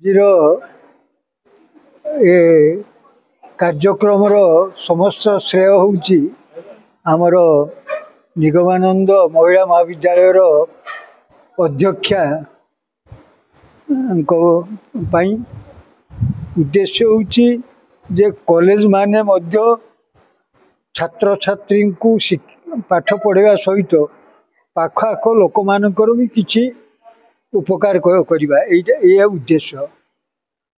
ଆଜିର ଏ କାର୍ଯ୍ୟକ୍ରମର ସମସ୍ତ ଶ୍ରେୟ ହେଉଛି ଆମର ନିଗମାନନ୍ଦ ମହିଳା ମହାବିଦ୍ୟାଳୟର ଅଧ୍ୟକ୍ଷାଙ୍କ ପାଇଁ। ଉଦ୍ଦେଶ୍ୟ ହେଉଛି ଯେ କଲେଜ ମାନେ ମଧ୍ୟ ଛାତ୍ରଛାତ୍ରୀଙ୍କୁ ପାଠ ପଢ଼ାଇବା ସହିତ ପାଖ ଆଖ ଲୋକମାନଙ୍କର ବି କିଛି ଉପକାର କରିବା, ଏଇଆ ଉଦ୍ଦେଶ୍ୟ।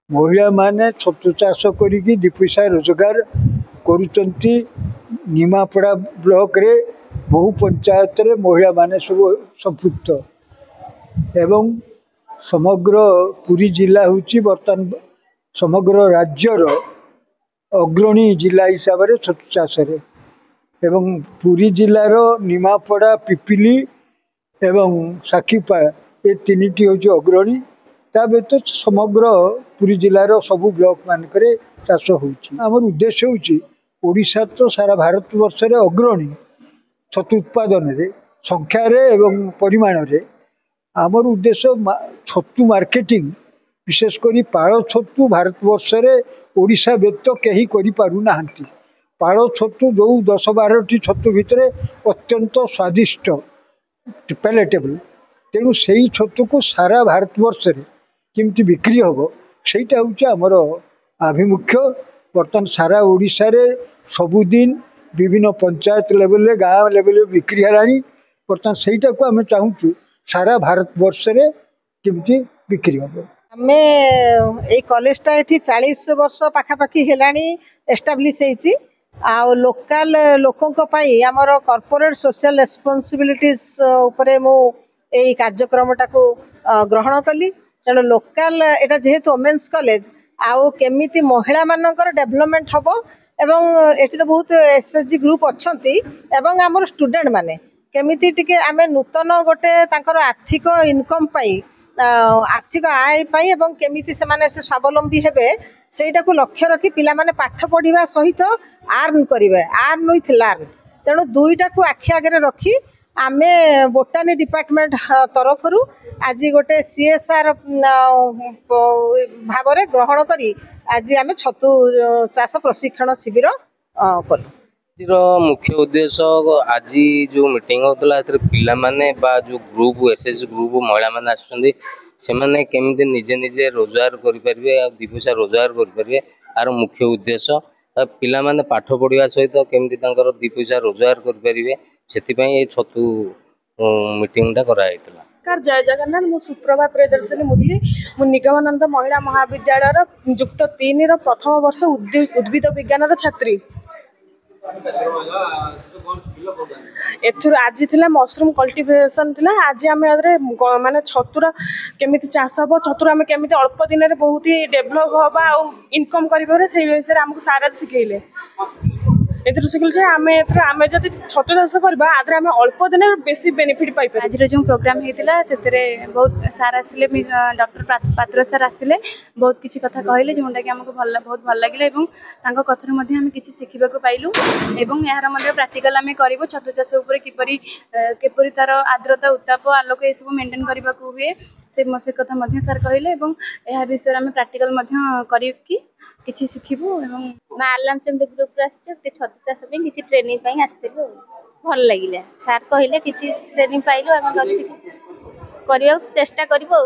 ମହିଳାମାନେ ଛତୁ ଚାଷ କରିକି ଦୁଇ ପଇସା ରୋଜଗାର କରୁଛନ୍ତି। ନିମାପଡ଼ା ବ୍ଲକରେ ବହୁ ପଞ୍ଚାୟତରେ ମହିଳାମାନେ ସବୁ ସମ୍ପୃକ୍ତ ଏବଂ ସମଗ୍ର ପୁରୀ ଜିଲ୍ଲା ହେଉଛି ବର୍ତ୍ତମାନ ସମଗ୍ର ରାଜ୍ୟର ଅଗ୍ରଣୀ ଜିଲ୍ଲା ହିସାବରେ ଛତୁ ଚାଷରେ। ଏବଂ ପୁରୀ ଜିଲ୍ଲାର ନିମାପଡ଼ା, ପିପିଲି ଏବଂ ସାକ୍ଷୀପଡ଼ା ଏ ତିନିଟି ହେଉଛି ଅଗ୍ରଣୀ। ତା ବ୍ୟତୀତ ସମଗ୍ର ପୁରୀ ଜିଲ୍ଲାର ସବୁ ବ୍ଲକ ମାନଙ୍କରେ ଚାଷ ହେଉଛି। ଆମର ଉଦ୍ଦେଶ୍ୟ ହେଉଛି ଓଡ଼ିଶା ତ ସାରା ଭାରତବର୍ଷରେ ଅଗ୍ରଣୀ ଛତୁ ଉତ୍ପାଦନରେ, ସଂଖ୍ୟାରେ ଏବଂ ପରିମାଣରେ। ଆମର ଉଦ୍ଦେଶ୍ୟ ଛତୁ ମାର୍କେଟିଂ, ବିଶେଷ କରି ପାଳ ଛତୁ ଭାରତବର୍ଷରେ ଓଡ଼ିଶା ବ୍ୟତୀତ କେହି କରିପାରୁନାହାନ୍ତି। ପାଳ ଛତୁ ଯେଉଁ 10-12ଟି ଛତୁ ଭିତରେ ଅତ୍ୟନ୍ତ ସ୍ୱାଦିଷ୍ଟ, ପ୍ୟାଲେଟେବଲ୍। ତେଣୁ ସେଇ ଛତୁକୁ ସାରା ଭାରତବର୍ଷରେ କେମିତି ବିକ୍ରି ହେବ, ସେଇଟା ହେଉଛି ଆମର ଆଭିମୁଖ୍ୟ। ବର୍ତ୍ତମାନ ସାରା ଓଡ଼ିଶାରେ ସବୁଦିନ ବିଭିନ୍ନ ପଞ୍ଚାୟତ ଲେଭେଲରେ, ଗାଁ ଲେଭେଲରେ ବିକ୍ରି ହେଲାଣି। ବର୍ତ୍ତମାନ ସେଇଟାକୁ ଆମେ ଚାହୁଁଛୁ ସାରା ଭାରତବର୍ଷରେ କେମିତି ବିକ୍ରି ହେବ। ଆମେ ଏଇ କଲେଜଟା ଏଠି 40 ବର୍ଷ ପାଖାପାଖି ହେଲାଣି ଏଷ୍ଟାବ୍ଲିଶ ହେଇଛି। ଆଉ ଲୋକାଲ ଲୋକଙ୍କ ପାଇଁ ଆମର କର୍ପୋରେଟ୍ ସୋସିଆଲ ରେସ୍ପନ୍ସିବିଲିଟିଜ୍ ଉପରେ ମୁଁ ଏଇ କାର୍ଯ୍ୟକ୍ରମଟାକୁ ଗ୍ରହଣ କଲି। ତେଣୁ ଲୋକାଲ ଏଇଟା ଯେହେତୁ ଓମେନ୍ସ କଲେଜ, ଆଉ କେମିତି ମହିଳାମାନଙ୍କର ଡେଭଲପମେଣ୍ଟ ହେବ ଏବଂ ଏଠି ତ ବହୁତ SHG ଗ୍ରୁପ୍ ଅଛନ୍ତି ଏବଂ ଆମର ଷ୍ଟୁଡେଣ୍ଟମାନେ କେମିତି ଟିକେ ଆମେ ନୂତନ ଗୋଟେ ତାଙ୍କର ଆର୍ଥିକ ଇନକମ୍ ପାଇଁ, ଆର୍ଥିକ ଆୟ ପାଇଁ ଏବଂ କେମିତି ସେମାନେ ସ୍ୱାବଲମ୍ବୀ ହେବେ ସେଇଟାକୁ ଲକ୍ଷ୍ୟ ରଖି ପିଲାମାନେ ପାଠ ପଢ଼ିବା ସହିତ ଆର୍ନ କରିବେ, ଆର୍ନ ୱିଥ୍ ଲାର୍ନ। ତେଣୁ ଦୁଇଟାକୁ ଆଖି ଆଗରେ ରଖି ଆମେ ବୋଟାନି ଡିପାର୍ଟମେଣ୍ଟ ତରଫରୁ ଆଜି ଗୋଟେ CSR ଭାବରେ ଗ୍ରହଣ କରି ଆଜି ଆମେ ଛତୁ ଚାଷ ପ୍ରଶିକ୍ଷଣ ଶିବିର କଲୁ। ଆଜିର ମୁଖ୍ୟ ଉଦ୍ଦେଶ୍ୟ ଆଜି ଯେଉଁ ମିଟିଂ ହେଉଥିଲା ଏଥିରେ ପିଲାମାନେ ବା ଯେଉଁ ଗ୍ରୁପ SHG ଗ୍ରୁପ ମହିଳାମାନେ ଆସୁଛନ୍ତି, ସେମାନେ କେମିତି ନିଜେ ନିଜେ ରୋଜଗାର କରିପାରିବେ ଆଉ ଦୁଇ ପଇସା ରୋଜଗାର କରିପାରିବେ, ଆର ମୁଖ୍ୟ ଉଦ୍ଦେଶ୍ୟ। ପିଲାମାନେ ପାଠ ପଢ଼ିବା ସହିତ କେମିତି ତାଙ୍କର ଦୁଇ ପଇସା ରୋଜଗାର କରିପାରିବେ, ସେଥିପାଇଁ ଏଇ ଛତୁ ମିଟିଂଟା କରାଯାଇଥିଲା। ନମସ୍କାର, ଜୟ ଜଗନ୍ନାଥ। ମୁଁ ସୁପ୍ରଭା ପ୍ରିୟଦର୍ଶିନୀ ମୁଦୁଲି। ମୁଁ ନିଗମାନନ୍ଦ ମହିଳା ମହାବିଦ୍ୟାଳୟର ଯୁକ୍ତ 3ର ପ୍ରଥମ ବର୍ଷ ଉଦ୍ଭିଦ ବିଜ୍ଞାନର ଛାତ୍ରୀ। ଏଥିରୁ ଆଜି ଥିଲା ମସରୁମ୍ କଲ୍ଟିଭେସନ୍ ଥିଲା। ଆଜି ଆମେ ମାନେ ଛତୁର କେମିତି ଚାଷ ହେବ, ଛତୁର ଆମେ କେମିତି ଅଳ୍ପ ଦିନରେ ବହୁତ ଡେଭଲପ୍ ହେବା ଆଉ ଇନକମ୍ କରିପାରିବା, ସେଇ ବିଷୟରେ ଆମକୁ ସାର୍ ଆଜି ଶିଖେଇଲେ। ଏଥିରୁ ଶିଖିଲୁ ଯେ ଆମେ ଯଦି ଛତୁ ଚାଷ କରିବା ଆଧିରେ ଆମେ ଅଳ୍ପ ଦିନରେ ବେଶୀ ବେନିଫିଟ୍ ପାଇପାରିବା। ଆଜିର ଯେଉଁ ପ୍ରୋଗ୍ରାମ୍ ହେଇଥିଲା ସେଥିରେ ବହୁତ ସାର୍ ଆସିଲେ, ଡକ୍ଟର ପାତ୍ର ସାର୍ ଆସିଲେ, ବହୁତ କିଛି କଥା କହିଲେ ଯେଉଁଟାକି ଆମକୁ ବହୁତ ଭଲ ଲାଗିଲା ଏବଂ ତାଙ୍କ କଥାରୁ ମଧ୍ୟ ଆମେ କିଛି ଶିଖିବାକୁ ପାଇଲୁ। ଏବଂ ଏହାର ମଧ୍ୟ ପ୍ରାକ୍ଟିକାଲ ଆମେ କରିବୁ। ଛତୁ ଚାଷ ଉପରେ କିପରି ତାର ଆର୍ଦ୍ରତା, ଉତ୍ତାପ, ଆଲୋକ ଏସବୁ ମେଣ୍ଟେନ୍ କରିବାକୁ ହୁଏ, ସେ କଥା ମଧ୍ୟ ସାର୍ କହିଲେ ଏବଂ ଏହା ବିଷୟରେ ଆମେ ପ୍ରାକ୍ଟିକାଲ ମଧ୍ୟ କରିକି କିଛି ଶିଖିବୁ। ଏବଂ ମା ଆଲାମଚଣ୍ଡୀ ଗ୍ରୁପରୁ ଆସିଛୁ, ଛତୁ ଚାଷ ପାଇଁ କିଛି ଟ୍ରେନିଂ ପାଇଁ ଆସିଥିଲୁ। ଭଲ ଲାଗିଲା, ସାର୍ କହିଲେ କିଛି ଟ୍ରେନିଂ ପାଇଲୁ, ଆମେ କରିବାକୁ ଚେଷ୍ଟା କରିବୁ ଆଉ।